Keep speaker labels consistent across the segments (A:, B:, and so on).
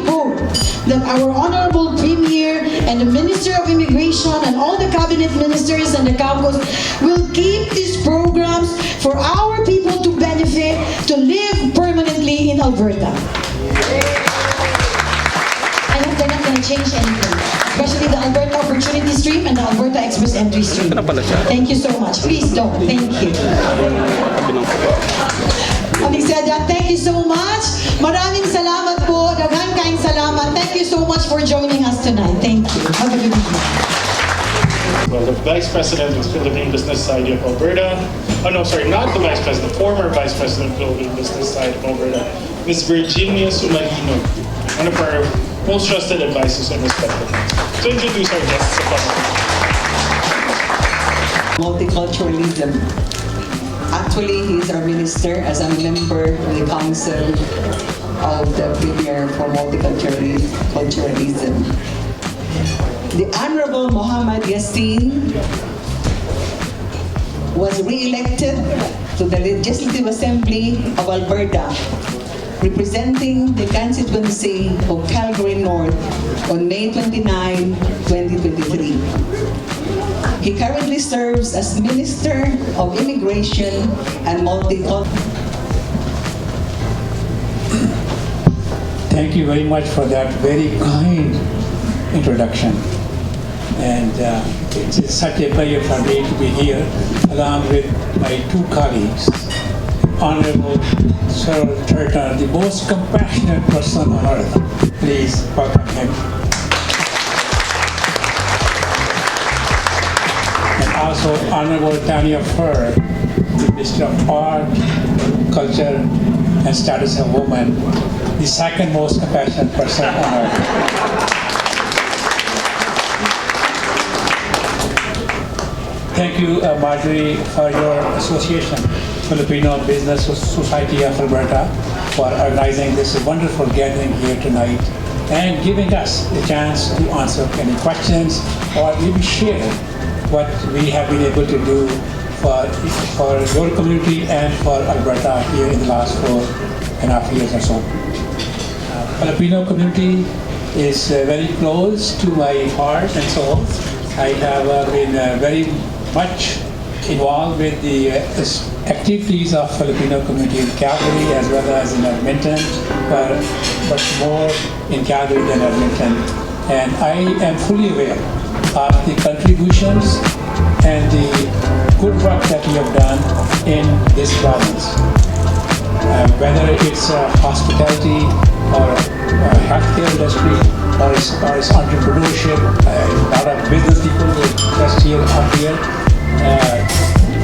A: hope that our Honorable Premier and the Minister of Immigration and all the cabinet ministers and the Caucus will keep these programs for our people to benefit, to live permanently in Alberta. I hope they're not going to change anything, especially the Alberta Opportunity Stream and the Alberta Express Entry Stream. Thank you so much. Please don't. Thank you. Having said that, thank you so much. Maraming salamat po. Daghang kaing salamat. Thank you so much for joining us tonight. Thank you. Have a good evening.
B: Well, the Vice President of the Philippine Business Society of Alberta, oh no, sorry, not the Vice President, the former Vice President of the Philippine Business Society of Alberta, Ms. Virginia Sumalino, one of our most trusted advisors and respected ones. So introduce our guests.
C: Multiculturalism. Actually, he's our minister as a member of the Council of the Premier for Multiculturalism. The Honorable Muhammad Yassin was re-elected to the Legislative Assembly of Alberta, representing the constituency of Calgary North on May 29, 2023. He currently serves as Minister of Immigration and Multicultural.
D: Thank you very much for that very kind introduction. And it's such a pleasure for me to be here along with my two colleagues, Honorable Sir Turner, the most compassionate person on earth. Please welcome him. And also Honorable Tanya Fur, the Minister of Art, Culture, and Status of Women, the second most compassionate person on earth. Thank you, Marjorie, for your association, Filipino Business Society of Alberta, for organizing this wonderful gathering here tonight and giving us the chance to answer any questions or maybe share what we have been able to do for your community and for Alberta here in the last 4.5 years or so. Filipino community is very close to my heart and soul. I have been very much involved with the activities of Filipino community in Calgary as well as in Edmonton, but more in Calgary than Edmonton. And I am fully aware of the contributions and the good work that you have done in this province. Whether it's hospitality or healthcare industry or it's entrepreneurship, a lot of business people will just here up here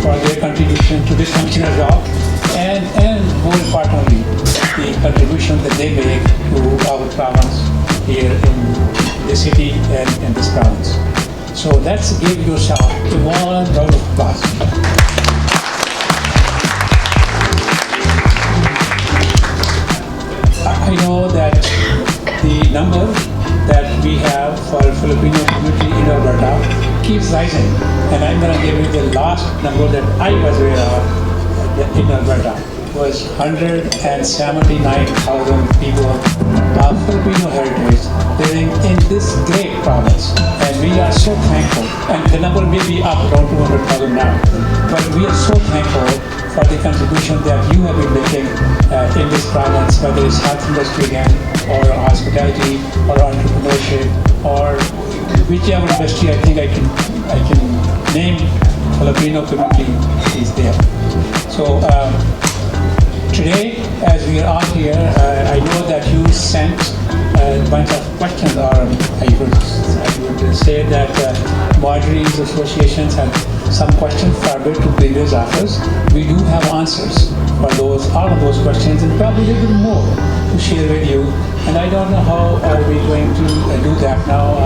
D: for their contribution to this function as well, and more importantly, the contribution that they make to our province here in the city and in this province. So let's give yourself a warm round of applause. I know that the number that we have for Filipino community in Alberta keeps rising, and I'm going to give you the last number that I was aware of in Alberta was 179,000 people of Filipino heritage living in this great province, and we are so thankful. And the number may be up around 200,000 now, but we are so thankful for the contribution that you have been making in this province, whether it's health industry again, or hospitality, or entrepreneurship, or whichever industry I think I can name. Filipino community is there. So today, as we are all here, I know that you sent a bunch of questions, or I would say that Marjorie's associations had some questions forwarded to previous offers. We do have answers for all of those questions, and probably a little bit more to share with you. And I don't know how are we going to do that now.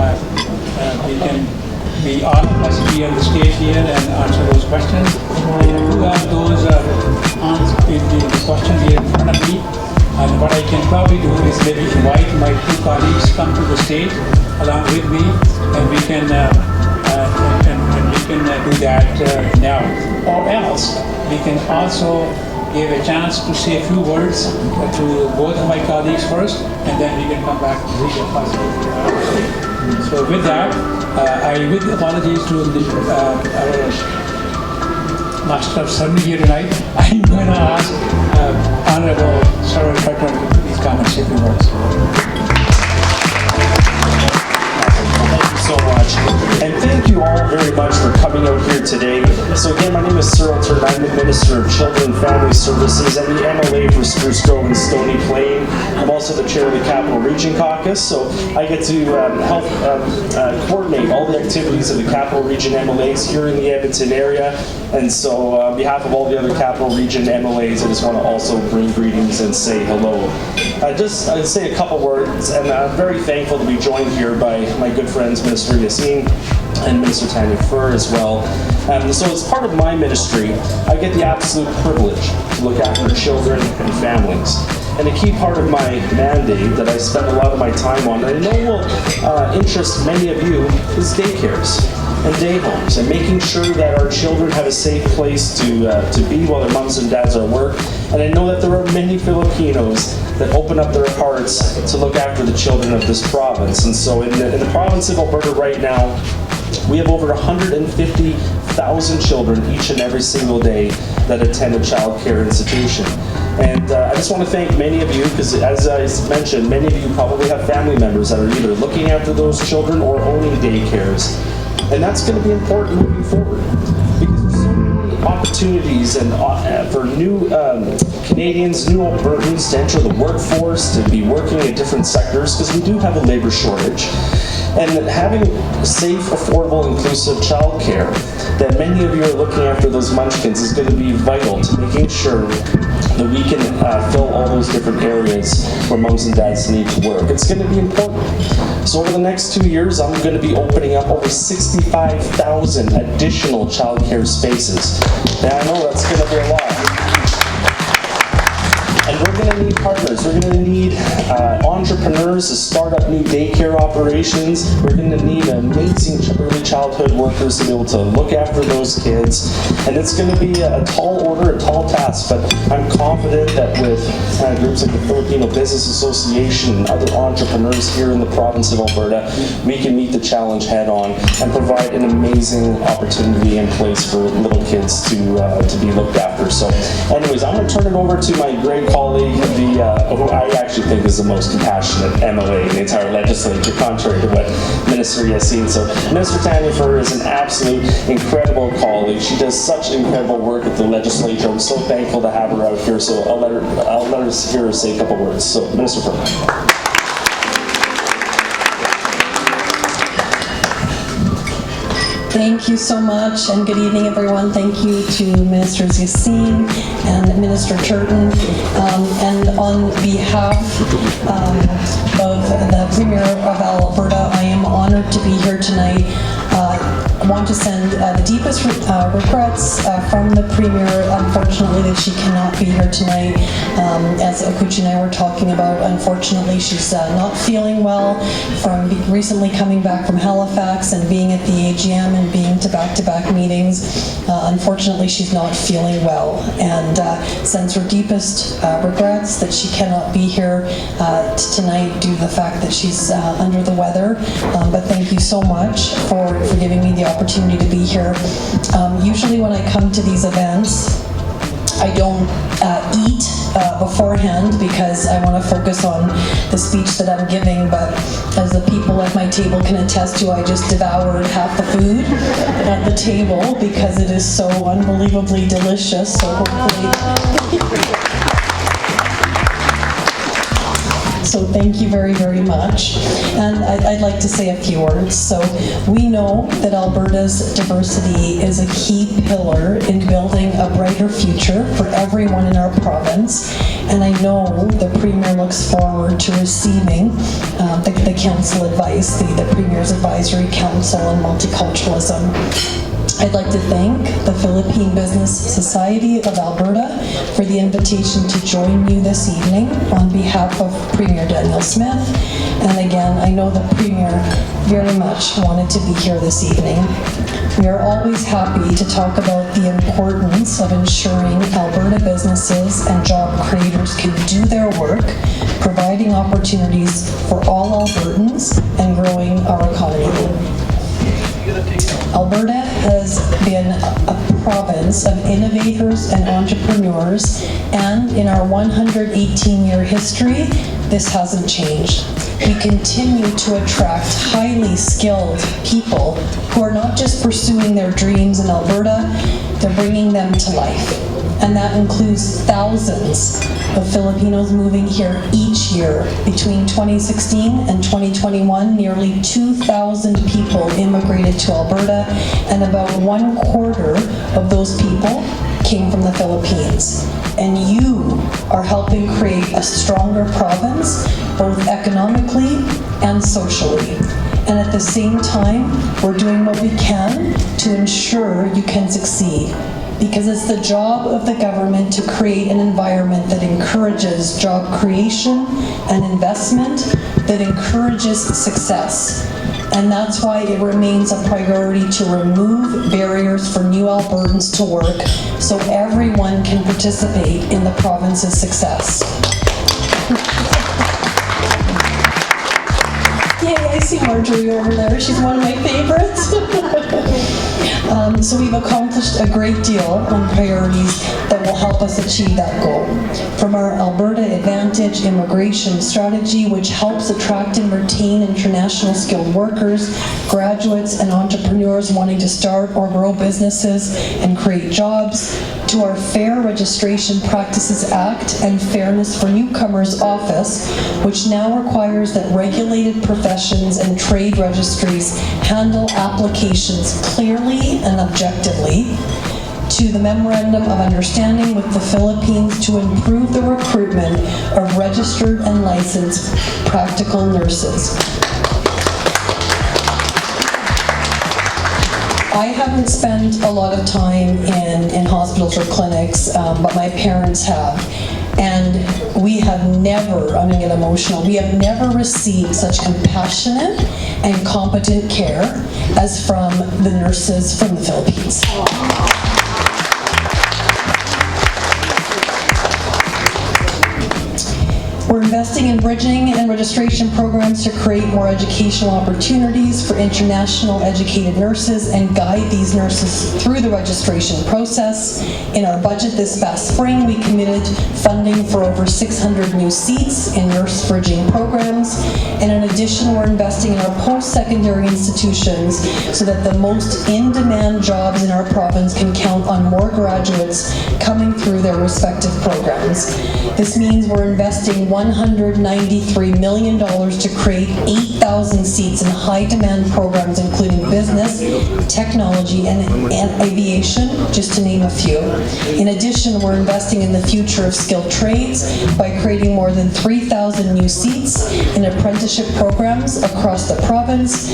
D: We all of us be on the stage here and answer those questions. I do have those the questions here in front of me. And what I can probably do is maybe invite my two colleagues come to the stage along with me, and we can do that now. Or else we can also give a chance to say a few words to both of my colleagues first, and then we can come back to the first. So with that, with apologies to our Master of Ceremony here tonight, I'm going to ask Honorable Sarah Tucker to please come and say a few words.
E: Thank you so much. And thank you all very much for coming out here today. So again, my name is Cyril Turner. I'm the Minister of Children and Family Services and the MLA for Spruce Grove and Stony Plain. I'm also the chair of the Capital Region Caucus, so I get to help coordinate all the activities of the Capital Region MLAs here in the Edmonton area. And so on behalf of all the other Capital Region MLAs, I just want to also bring greetings and say hello. I'd say a couple words, and I'm very thankful to be joined here by my good friends, Minister Yassin and Minister Tanya Fur as well. So as part of my ministry, I get the absolute privilege to look after children and families. And a key part of my mandate that I spend a lot of my time on, and I know will interest many of you, is daycares and day homes, and making sure that our children have a safe place to be while their moms and dads are at work. And I know that there are many Filipinos that open up their hearts to look after the children of this province. And so in the province of Alberta right now, we have over 150,000 children each and every single day that attend a child care institution. And I just want to thank many of you, because as I mentioned, many of you probably have family members that are either looking after those children or owning daycares. And that's going to be important moving forward, because there's so many opportunities and for new Canadians, new Albertans to enter the workforce, to be working in different sectors, because we do have a labor shortage. And having safe, affordable, inclusive childcare, that many of you are looking after those munchkins, is going to be vital to making sure that we can fill all those different areas where moms and dads need to work. It's going to be important. So over the next 2 years, I'm going to be opening up over 65,000 additional childcare spaces. Now I know that's going to be a lot. And we're going to need partners. We're going to need entrepreneurs to start up new daycare operations. We're going to need amazing early childhood workers to be able to look after those kids. And it's going to be a tall order, a tall task, but I'm confident that with groups like the Filipino Business Association and other entrepreneurs here in the province of Alberta, we can meet the challenge head on and provide an amazing opportunity and place for little kids to be looked after. So anyways, I'm going to turn it over to my great colleague, who I actually think is the most compassionate MLA in the entire legislature, contrary to what Minister Yassin. So Minister Tanya Fur is an absolute incredible colleague. She does such incredible work at the legislature. I'm so thankful to have her out here. So I'll let her hear her say a couple words. So Minister Fur.
F: Thank you so much, and good evening, everyone. Thank you to Ministers Yassin and Minister Turton. And on behalf of the Premier of Alberta, I am honored to be here tonight. I want to send the deepest regrets from the Premier, unfortunately, that she cannot be here tonight. As Okuchi and I were talking about, unfortunately, she's not feeling well from recently coming back from Halifax and being at the AGM and being to back-to-back meetings. Unfortunately, she's not feeling well, and sends her deepest regrets that she cannot be here tonight due to the fact that she's under the weather. But thank you so much for giving me the opportunity to be here. Usually when I come to these events, I don't eat beforehand because I want to focus on the speech that I'm giving, but as the people at my table can attest to, I just devoured half the food at the table because it is so unbelievably delicious. So hopefully... So thank you very, very much. And I'd like to say a few words. So we know that Alberta's diversity is a key pillar in building a brighter future for everyone in our province. And I know the Premier looks forward to receiving the council advice, the Premier's Advisory Council on Multiculturalism. I'd like to thank the Philippine Business Society of Alberta for the invitation to join you this evening on behalf of Premier Danielle Smith. And again, I know the Premier very much wanted to be here this evening. We are always happy to talk about the importance of ensuring Alberta businesses and job creators can do their work, providing opportunities for all Albertans and growing our economy. Alberta has been a province of innovators and entrepreneurs, and in our 118-year history, this hasn't changed. We continue to attract highly skilled people who are not just pursuing their dreams in Alberta, they're bringing them to life. And that includes thousands of Filipinos moving here each year. Between 2016 and 2021, nearly 2,000 people immigrated to Alberta, and about 1/4 of those people came from the Philippines. And you are helping create a stronger province, both economically and socially. And at the same time, we're doing what we can to ensure you can succeed. Because it's the job of the government to create an environment that encourages job creation and investment, that encourages success. And that's why it remains a priority to remove barriers for new Albertans to work so everyone can participate in the province's success. Yay, I see Marjorie over there. She's one of my favorites. So we've accomplished a great deal on priorities that will help us achieve that goal. From our Alberta Advantage immigration strategy, which helps attract and retain international skilled workers, graduates, and entrepreneurs wanting to start or grow businesses and create jobs, to our Fair Registration Practices Act and Fairness for Newcomers Office, which now requires that regulated professions and trade registries handle applications clearly and objectively, to the Memorandum of Understanding with the Philippines to improve the recruitment of registered and licensed practical nurses. I haven't spent a lot of time in hospitals or clinics, but my parents have. And we have never, I'm gonna get emotional, we have never received such compassionate and competent care as from the nurses from the Philippines. We're investing in bridging and registration programs to create more educational opportunities for international educated nurses and guide these nurses through the registration process. In our budget this past spring, we committed funding for over 600 new seats in nurse bridging programs. And in addition, we're investing in our post-secondary institutions so that the most in-demand jobs in our province can count on more graduates coming through their respective programs. This means we're investing $193 million to create 8,000 seats in high-demand programs, including business, technology, and aviation, just to name a few. In addition, we're investing in the future of skilled trades by creating more than 3,000 new seats in apprenticeship programs across the province.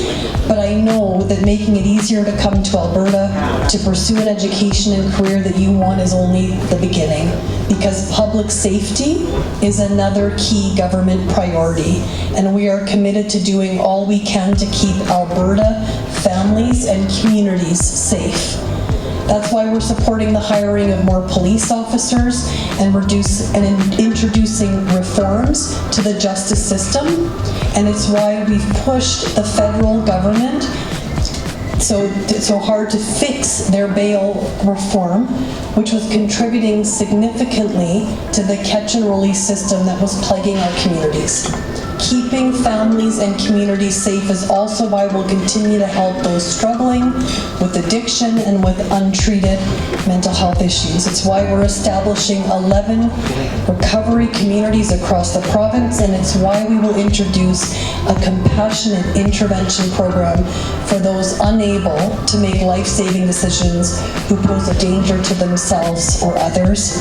F: But I know that making it easier to come to Alberta to pursue an education and career that you want is only the beginning, because public safety is another key government priority, and we are committed to doing all we can to keep Alberta families and communities safe. That's why we're supporting the hiring of more police officers and introducing reforms to the justice system, and it's why we've pushed the federal government so hard to fix their bail reform, which was contributing significantly to the catch and release system that was plaguing our communities. Keeping families and communities safe is also why we'll continue to help those struggling with addiction and with untreated mental health issues. It's why we're establishing 11 recovery communities across the province, and it's why we will introduce a compassionate intervention program for those unable to make life-saving decisions who pose a danger to themselves or others.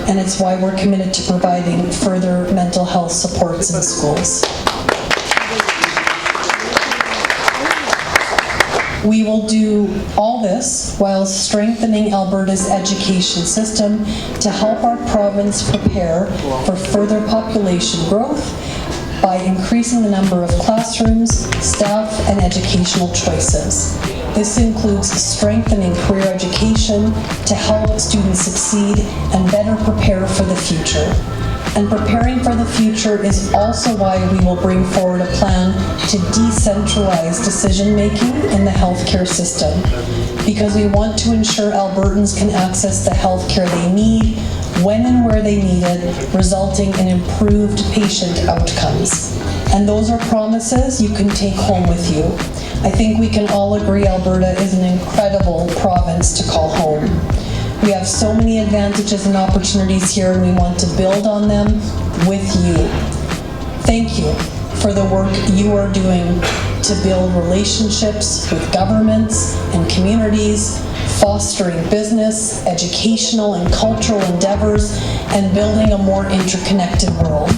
F: And it's why we're committed to providing further mental health supports in schools. We will do all this while strengthening Alberta's education system to help our province prepare for further population growth by increasing the number of classrooms, staff, and educational choices. This includes strengthening career education to help students succeed and better prepare for the future. And preparing for the future is also why we will bring forward a plan to decentralize decision-making in the healthcare system, because we want to ensure Albertans can access the healthcare they need, when and where they need it, resulting in improved patient outcomes. And those are promises you can take home with you. I think we can all agree Alberta is an incredible province to call home. We have so many advantages and opportunities here, and we want to build on them with you. Thank you for the work you are doing to build relationships with governments and communities, fostering business, educational and cultural endeavors, and building a more interconnected world.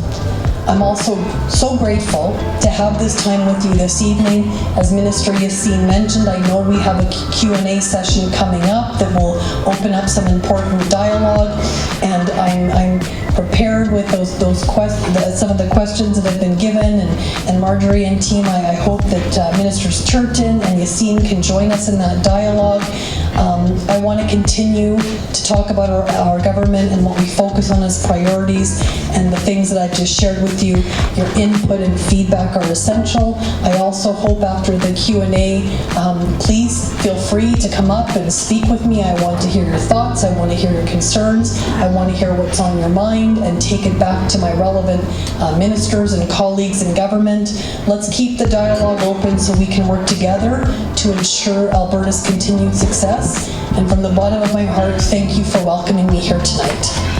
F: I'm also so grateful to have this time with you this evening. As Minister Yassin mentioned, I know we have a Q&A session coming up that will open up some important dialogue, and I'm prepared with some of the questions that have been given, and Marjorie and team, I hope that Ministers Turton and Yassin can join us in that dialogue. I want to continue to talk about our government and what we focus on as priorities, and the things that I just shared with you. Your input and feedback are essential. I also hope after the Q&A, please feel free to come up and speak with me. I want to hear your thoughts. I want to hear your concerns. I want to hear what's on your mind and take it back to my relevant ministers and colleagues in government. Let's keep the dialogue open so we can work together to ensure Alberta's continued success. And from the bottom of my heart, thank you for welcoming me here tonight.